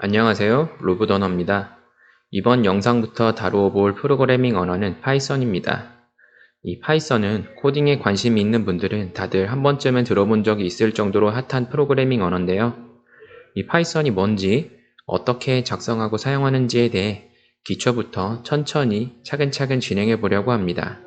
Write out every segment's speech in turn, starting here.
안녕하세요. 로봇 언어입니다. 이번 영상부터 다루어 볼 프로그래밍 언어는 파이썬입니다. 이 파이썬은 코딩에 관심이 있는 분들은 다들 한 번쯤은 들어본 적이 있을 정도로 핫한 프로그래밍 언어인데요. 이 파이썬이 뭔지, 어떻게 작성하고 사용하는지에 대해 기초부터 천천히 차근차근 진행해 보려고 합니다.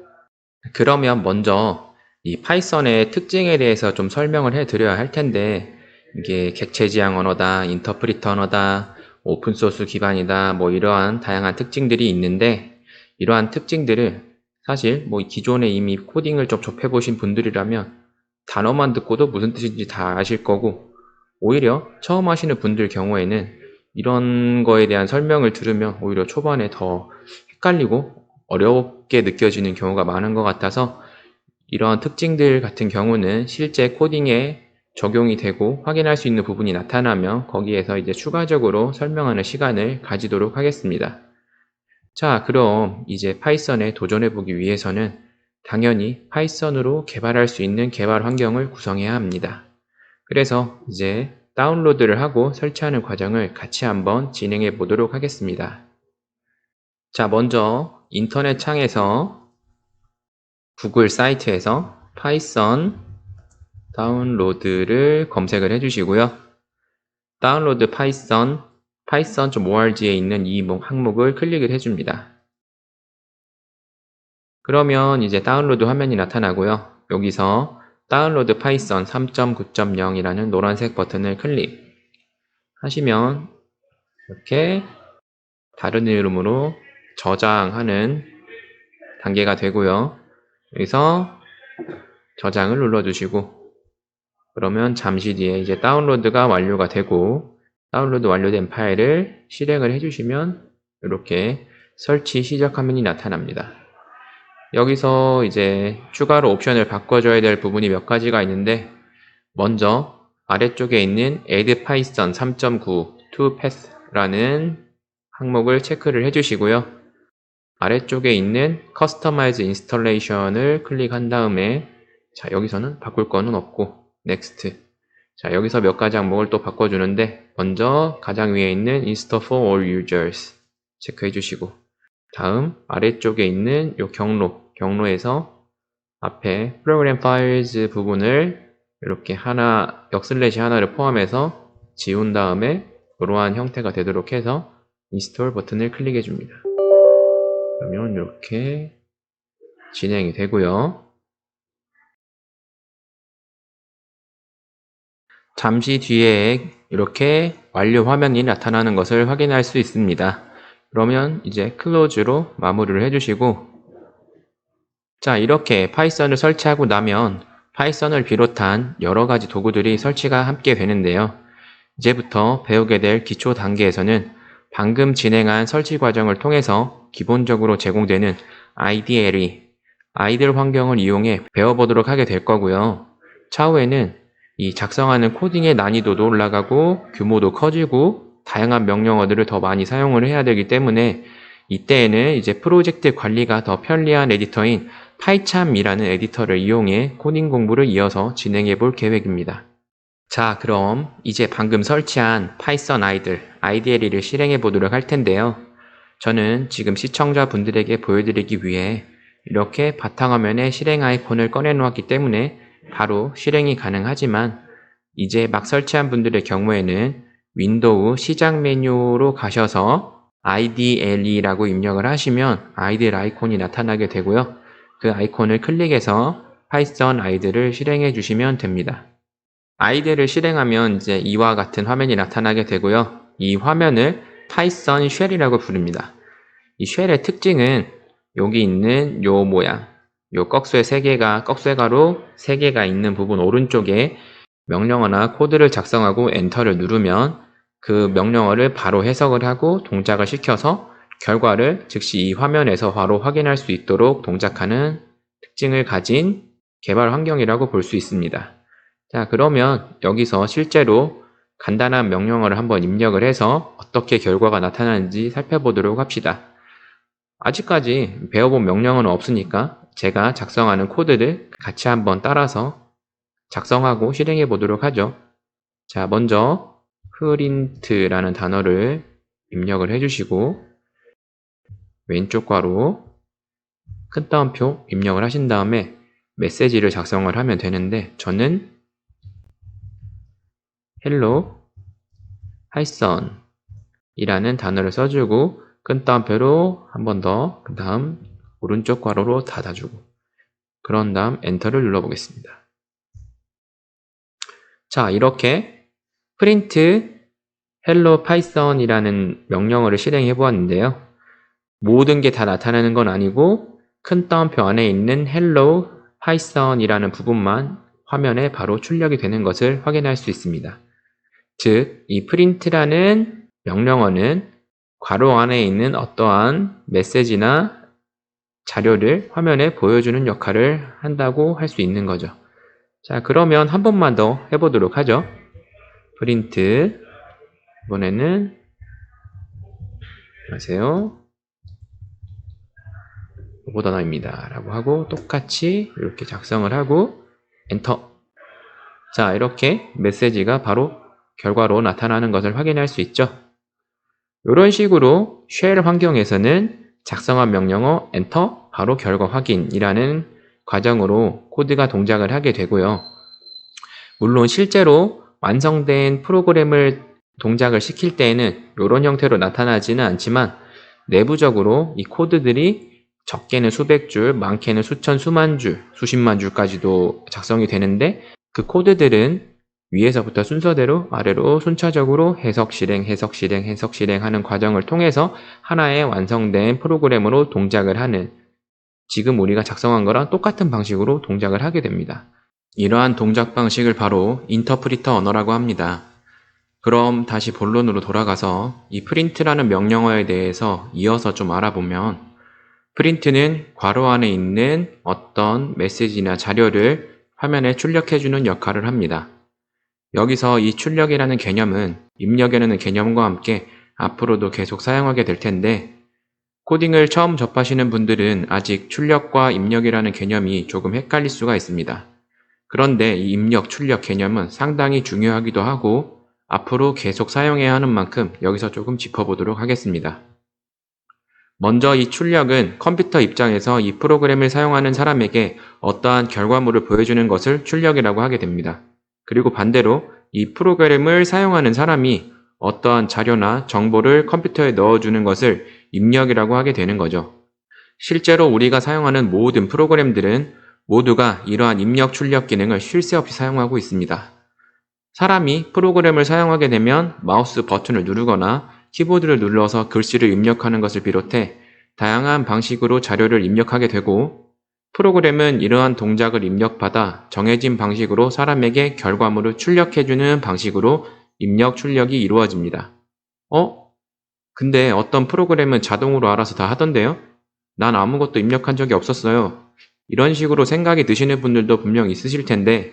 그러면 먼저 이 파이썬의 특징에 대해서 좀 설명을 해 드려야 할 텐데, 이게 객체 지향 언어다, 인터프리터 언어다, 오픈소스 기반이다, 뭐 이러한 다양한 특징들이 있는데, 이러한 특징들을 사실 뭐 기존에 이미 코딩을 좀 접해보신 분들이라면 단어만 듣고도 무슨 뜻인지 다 아실 거고, 오히려 처음 하시는 분들 경우에는 이런 거에 대한 설명을 들으면 오히려 초반에 더 헷갈리고 어렵게 느껴지는 경우가 많은 것 같아서, 이러한 특징들 같은 경우는 실제 코딩에 적용이 되고 확인할 수 있는 부분이 나타나면 거기에서 이제 추가적으로 설명하는 시간을 가지도록 하겠습니다. 자, 그럼 이제 파이썬에 도전해보기 위해서는 당연히 파이썬으로 개발할 수 있는 개발 환경을 구성해야 합니다. 그래서 이제 다운로드를 하고 설치하는 과정을 같이 한번 진행해 보도록 하겠습니다. 자, 먼저 인터넷 창에서 구글 사이트에서 파이썬 다운로드를 검색을 해주시고요. 다운로드 파이썬, python.org에 있는 이 항목을 클릭을 해줍니다. 그러면 이제 다운로드 화면이 나타나고요. 여기서 다운로드 파이썬 3.9.0이라는 노란색 버튼을 클릭하시면 이렇게 다른 이름으로 저장하는 단계가 되고요. 여기서 저장을 눌러주시고, 그러면 잠시 뒤에 이제 다운로드가 완료가 되고, 다운로드 완료된 파일을 실행을 해주시면 이렇게 설치 시작 화면이 나타납니다. 여기서 이제 추가로 옵션을 바꿔줘야 될 부분이 몇 가지가 있는데, 먼저 아래쪽에 있는 add python 3.9 to path라는 항목을 체크를 해주시고요. 아래쪽에 있는 Customize Installation을 클릭한 다음에, 자, 여기서는 바꿀 거는 없고 Next. 자, 여기서 몇 가지 항목을 또 바꿔주는데, 먼저 가장 위에 있는 Install for all users 체크해 주시고, 다음 아래쪽에 있는 요 경로에서 앞에 Program Files 부분을 이렇게 하나, 역슬래시 하나를 포함해서 지운 다음에 이러한 형태가 되도록 해서 Install 버튼을 클릭해 줍니다. 그러면 이렇게 진행이 되고요. 잠시 뒤에 이렇게 완료 화면이 나타나는 것을 확인할 수 있습니다. 그러면 이제 클로즈로 마무리를 해주시고, 자, 이렇게 파이썬을 설치하고 나면 파이썬을 비롯한 여러 가지 도구들이 설치가 함께 되는데요. 이제부터 배우게 될 기초 단계에서는 방금 진행한 설치 과정을 통해서 기본적으로 제공되는 IDLE, 아이들 환경을 이용해 배워보도록 하게 될 거고요. 차후에는 이 작성하는 코딩의 난이도도 올라가고 규모도 커지고 다양한 명령어들을 더 많이 사용을 해야 되기 때문에, 이때에는 이제 프로젝트 관리가 더 편리한 에디터인 파이참이라는 에디터를 이용해 코딩 공부를 이어서 진행해 볼 계획입니다. 자, 그럼 이제 방금 설치한 파이썬 아이들, IDLE를 실행해 보도록 할 텐데요. 저는 지금 시청자분들에게 보여드리기 위해 이렇게 바탕화면에 실행 아이콘을 꺼내 놓았기 때문에 바로 실행이 가능하지만, 이제 막 설치한 분들의 경우에는 윈도우 시작 메뉴로 가셔서 IDLE라고 입력을 하시면 아이들 아이콘이 나타나게 되고요. 그 아이콘을 클릭해서 파이썬 아이들을 실행해 주시면 됩니다. 아이들을 실행하면 이제 이와 같은 화면이 나타나게 되고요. 이 화면을 파이썬 쉘이라고 부릅니다. 이 쉘의 특징은 여기 있는 요 모양, 요 꺽쇠가루 3개가 있는 부분 오른쪽에 명령어나 코드를 작성하고 엔터를 누르면 그 명령어를 바로 해석을 하고 동작을 시켜서 결과를 즉시 이 화면에서 바로 확인할 수 있도록 동작하는 특징을 가진 개발 환경이라고 볼 수 있습니다. 자, 그러면 여기서 실제로 간단한 명령어를 한번 입력을 해서 어떻게 결과가 나타나는지 살펴보도록 합시다. 아직까지 배워본 명령어는 없으니까 제가 작성하는 코드를 같이 한번 따라서 작성하고 실행해 보도록 하죠. 자, 먼저 print라는 단어를 입력을 해주시고 왼쪽 괄호 큰 따옴표 입력을 하신 다음에 메시지를 작성을 하면 되는데 저는 hello python 이라는 단어를 써주고 큰 따옴표로 한 번 더 그 다음 오른쪽 괄호로 닫아주고 그런 다음 엔터를 눌러보겠습니다. 자, 이렇게 print hello python 이라는 명령어를 실행해 보았는데요. 모든 게 다 나타나는 건 아니고 큰 따옴표 안에 있는 hello python 이라는 부분만 화면에 바로 출력이 되는 것을 확인할 수 있습니다. 즉, 이 print라는 명령어는 괄호 안에 있는 어떠한 메시지나 자료를 화면에 보여주는 역할을 한다고 할 수 있는 거죠. 자, 그러면 한 번만 더 해보도록 하죠. print 이번에는 안녕하세요 로봇 언어입니다 라고 하고 똑같이 이렇게 작성을 하고 엔터. 자, 이렇게 메시지가 바로 결과로 나타나는 것을 확인할 수 있죠. 이런 식으로 쉘 환경에서는 작성한 명령어 엔터 바로 결과 확인이라는 과정으로 코드가 동작을 하게 되고요. 물론 실제로 완성된 프로그램을 동작을 시킬 때에는 이런 형태로 나타나지는 않지만 내부적으로 이 코드들이 적게는 수백 줄, 많게는 수천, 수만 줄, 수십만 줄까지도 작성이 되는데 그 코드들은 위에서부터 순서대로 아래로 순차적으로 해석 실행, 해석 실행, 해석 실행하는 과정을 통해서 하나의 완성된 프로그램으로 동작을 하는 지금 우리가 작성한 거랑 똑같은 방식으로 동작을 하게 됩니다. 이러한 동작 방식을 바로 인터프리터 언어라고 합니다. 그럼 다시 본론으로 돌아가서 이 print라는 명령어에 대해서 이어서 좀 알아보면 print는 괄호 안에 있는 어떤 메시지나 자료를 화면에 출력해주는 역할을 합니다. 여기서 이 출력이라는 개념은 입력이라는 개념과 함께 앞으로도 계속 사용하게 될 텐데 코딩을 처음 접하시는 분들은 아직 출력과 입력이라는 개념이 조금 헷갈릴 수가 있습니다. 그런데 이 입력, 출력 개념은 상당히 중요하기도 하고 앞으로 계속 사용해야 하는 만큼 여기서 조금 짚어보도록 하겠습니다. 먼저 이 출력은 컴퓨터 입장에서 이 프로그램을 사용하는 사람에게 어떠한 결과물을 보여주는 것을 출력이라고 하게 됩니다. 그리고 반대로 이 프로그램을 사용하는 사람이 어떠한 자료나 정보를 컴퓨터에 넣어주는 것을 입력이라고 하게 되는 거죠. 실제로 우리가 사용하는 모든 프로그램들은 모두가 이러한 입력 출력 기능을 쉴 새 없이 사용하고 있습니다. 사람이 프로그램을 사용하게 되면 마우스 버튼을 누르거나 키보드를 눌러서 글씨를 입력하는 것을 비롯해 다양한 방식으로 자료를 입력하게 되고 프로그램은 이러한 동작을 입력받아 정해진 방식으로 사람에게 결과물을 출력해주는 방식으로 입력 출력이 이루어집니다. 근데 어떤 프로그램은 자동으로 알아서 다 하던데요? 난 아무것도 입력한 적이 없었어요. 이런 식으로 생각이 드시는 분들도 분명 있으실 텐데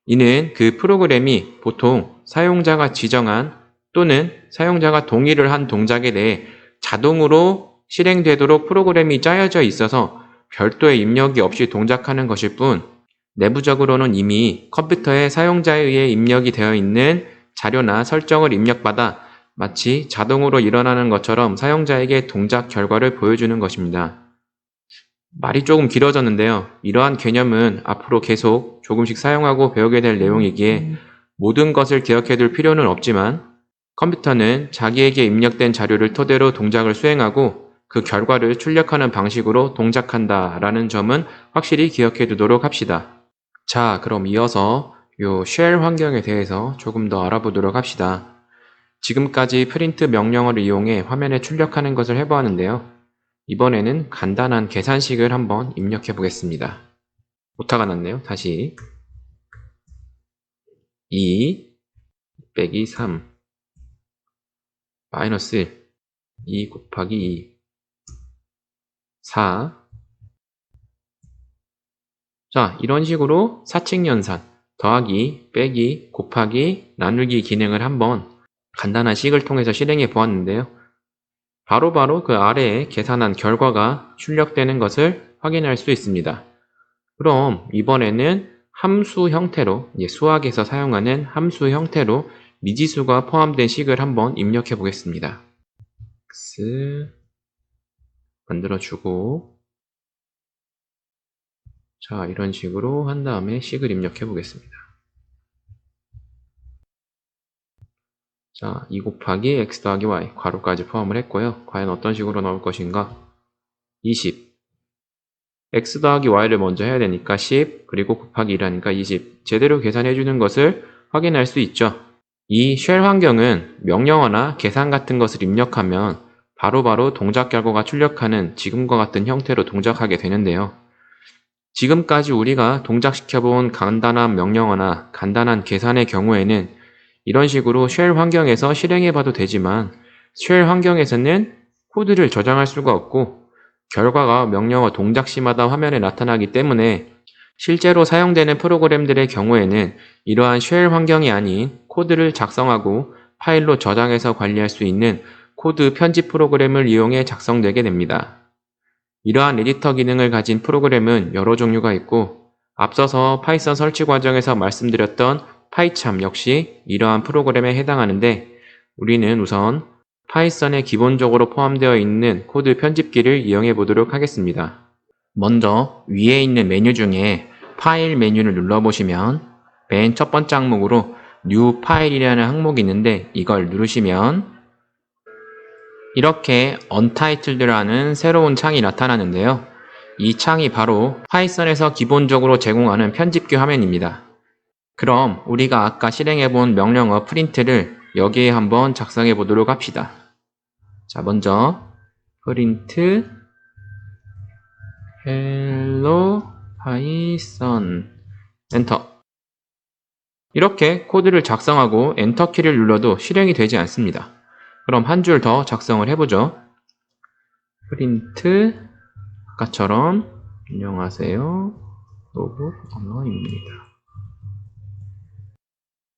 이는 그 프로그램이 보통 사용자가 지정한 또는 사용자가 동의를 한 동작에 대해 자동으로 실행되도록 프로그램이 짜여져 있어서 별도의 입력이 없이 동작하는 것일 뿐 내부적으로는 이미 컴퓨터에 사용자에 의해 입력이 되어 있는 자료나 설정을 입력받아 마치 자동으로 일어나는 것처럼 사용자에게 동작 결과를 보여주는 것입니다. 말이 조금 길어졌는데요. 이러한 개념은 앞으로 계속 조금씩 사용하고 배우게 될 내용이기에 모든 것을 기억해 둘 필요는 없지만 컴퓨터는 자기에게 입력된 자료를 토대로 동작을 수행하고 그 결과를 출력하는 방식으로 동작한다 라는 점은 확실히 기억해 두도록 합시다. 자, 그럼 이어서 이 쉘 환경에 대해서 조금 더 알아보도록 합시다. 지금까지 프린트 명령어를 이용해 화면에 출력하는 것을 해보았는데요. 이번에는 간단한 계산식을 한번 입력해 보겠습니다. 오타가 났네요. 다시 2 빼기 3 마이너스 1 2 곱하기 2 4 자, 이런 식으로 사칙연산 더하기, 빼기, 곱하기, 나누기 기능을 한번 간단한 식을 통해서 실행해 보았는데요. 바로바로 그 아래에 계산한 결과가 출력되는 것을 확인할 수 있습니다. 그럼 이번에는 함수 형태로, 수학에서 사용하는 함수 형태로 미지수가 포함된 식을 한번 입력해 보겠습니다. x 만들어주고, 자, 이런 식으로 한 다음에 식을 입력해 보겠습니다. 자, 2 곱하기 x 더하기 y 괄호까지 포함을 했고요. 과연 어떤 식으로 나올 것인가? 20. x 더하기 y를 먼저 해야 되니까 10, 그리고 곱하기 1하니까 20. 제대로 계산해 주는 것을 확인할 수 있죠. 이 쉘 환경은 명령어나 계산 같은 것을 입력하면 바로바로 동작 결과가 출력하는 지금과 같은 형태로 동작하게 되는데요. 지금까지 우리가 동작시켜본 간단한 명령어나 간단한 계산의 경우에는 이런 식으로 쉘 환경에서 실행해봐도 되지만 쉘 환경에서는 코드를 저장할 수가 없고 결과가 명령어 동작 시마다 화면에 나타나기 때문에 실제로 사용되는 프로그램들의 경우에는 이러한 쉘 환경이 아닌 코드를 작성하고 파일로 저장해서 관리할 수 있는 코드 편집 프로그램을 이용해 작성되게 됩니다. 이러한 에디터 기능을 가진 프로그램은 여러 종류가 있고 앞서서 파이썬 설치 과정에서 말씀드렸던 파이참 역시 이러한 프로그램에 해당하는데 우리는 우선 파이썬에 기본적으로 포함되어 있는 코드 편집기를 이용해 보도록 하겠습니다. 먼저 위에 있는 메뉴 중에 파일 메뉴를 눌러보시면 맨 첫 번째 항목으로 New 파일이라는 항목이 있는데 이걸 누르시면 이렇게 Untitled라는 새로운 창이 나타나는데요. 이 창이 바로 파이썬에서 기본적으로 제공하는 편집기 화면입니다. 그럼 우리가 아까 실행해본 명령어 프린트를 여기에 한번 작성해 보도록 합시다. 자, 먼저 프린트 hello python 엔터. 이렇게 코드를 작성하고 엔터키를 눌러도 실행이 되지 않습니다. 그럼 한 줄 더 작성을 해보죠. 프린트 아까처럼 안녕하세요 로봇 언어입니다.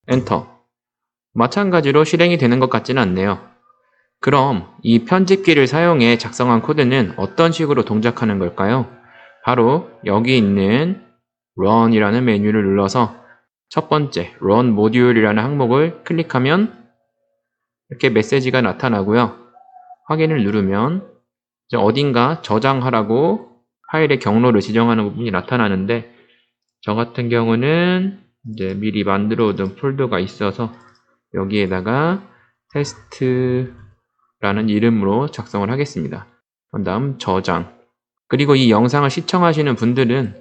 엔터. 마찬가지로 실행이 되는 것 같지는 않네요. 그럼 이 편집기를 사용해 작성한 코드는 어떤 식으로 동작하는 걸까요? 바로 여기 있는 run이라는 메뉴를 눌러서 첫 번째 run module이라는 항목을 클릭하면 이렇게 메시지가 나타나고요. 확인을 누르면 이제 어딘가 저장하라고 파일의 경로를 지정하는 부분이 나타나는데 저 같은 경우는 이제 미리 만들어 둔 폴더가 있어서 여기에다가 테스트라는 이름으로 작성을 하겠습니다. 그 다음 저장. 그리고 이 영상을 시청하시는 분들은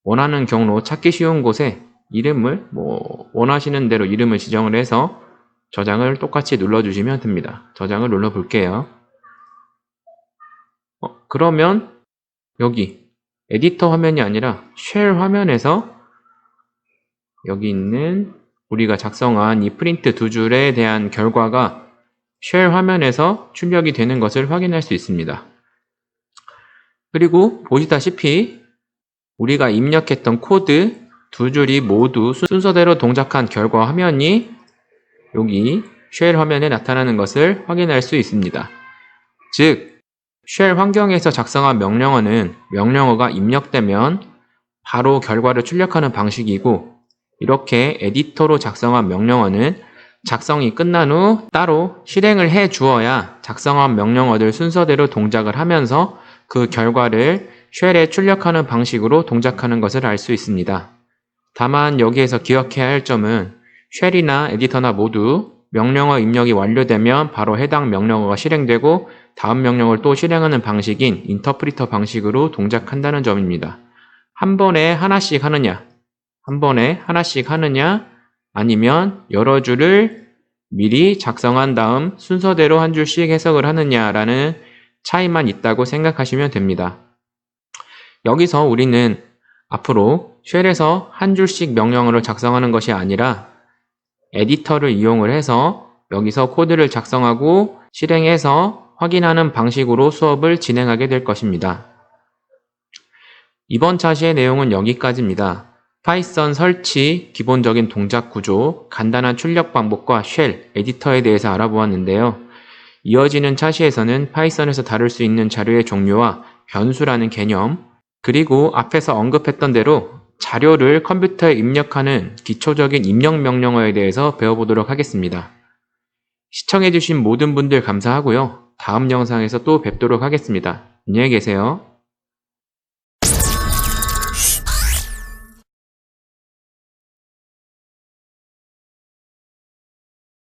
원하는 경로 찾기 쉬운 곳에 이름을 원하시는 대로 이름을 지정을 해서 저장을 똑같이 눌러주시면 됩니다. 저장을 눌러볼게요. 그러면 여기 에디터 화면이 아니라 쉘 화면에서 여기 있는 우리가 작성한 이 프린트 두 줄에 대한 결과가 쉘 화면에서 출력이 되는 것을 확인할 수 있습니다. 그리고 보시다시피 우리가 입력했던 코드 두 줄이 모두 순서대로 동작한 결과 화면이 여기 쉘 화면에 나타나는 것을 확인할 수 있습니다. 즉, 쉘 환경에서 작성한 명령어는 명령어가 입력되면 바로 결과를 출력하는 방식이고 이렇게 에디터로 작성한 명령어는 작성이 끝난 후 따로 실행을 해 주어야 작성한 명령어들 순서대로 동작을 하면서 그 결과를 쉘에 출력하는 방식으로 동작하는 것을 알 수 있습니다. 다만 여기에서 기억해야 할 점은 쉘이나 에디터나 모두 명령어 입력이 완료되면 바로 해당 명령어가 실행되고 다음 명령어를 또 실행하는 방식인 인터프리터 방식으로 동작한다는 점입니다. 한 번에 하나씩 하느냐 아니면 여러 줄을 미리 작성한 다음 순서대로 한 줄씩 해석을 하느냐라는 차이만 있다고 생각하시면 됩니다. 여기서 우리는 앞으로 쉘에서 한 줄씩 명령어를 작성하는 것이 아니라 에디터를 이용을 해서 여기서 코드를 작성하고 실행해서 확인하는 방식으로 수업을 진행하게 될 것입니다. 이번 차시의 내용은 여기까지입니다. 파이썬 설치, 기본적인 동작 구조, 간단한 출력 방법과 쉘, 에디터에 대해서 알아보았는데요. 이어지는 차시에서는 파이썬에서 다룰 수 있는 자료의 종류와 변수라는 개념, 그리고 앞에서 언급했던 대로 자료를 컴퓨터에 입력하는 기초적인 입력 명령어에 대해서 배워보도록 하겠습니다. 시청해주신 모든 분들 감사하고요. 다음 영상에서 또 뵙도록 하겠습니다. 안녕히 계세요.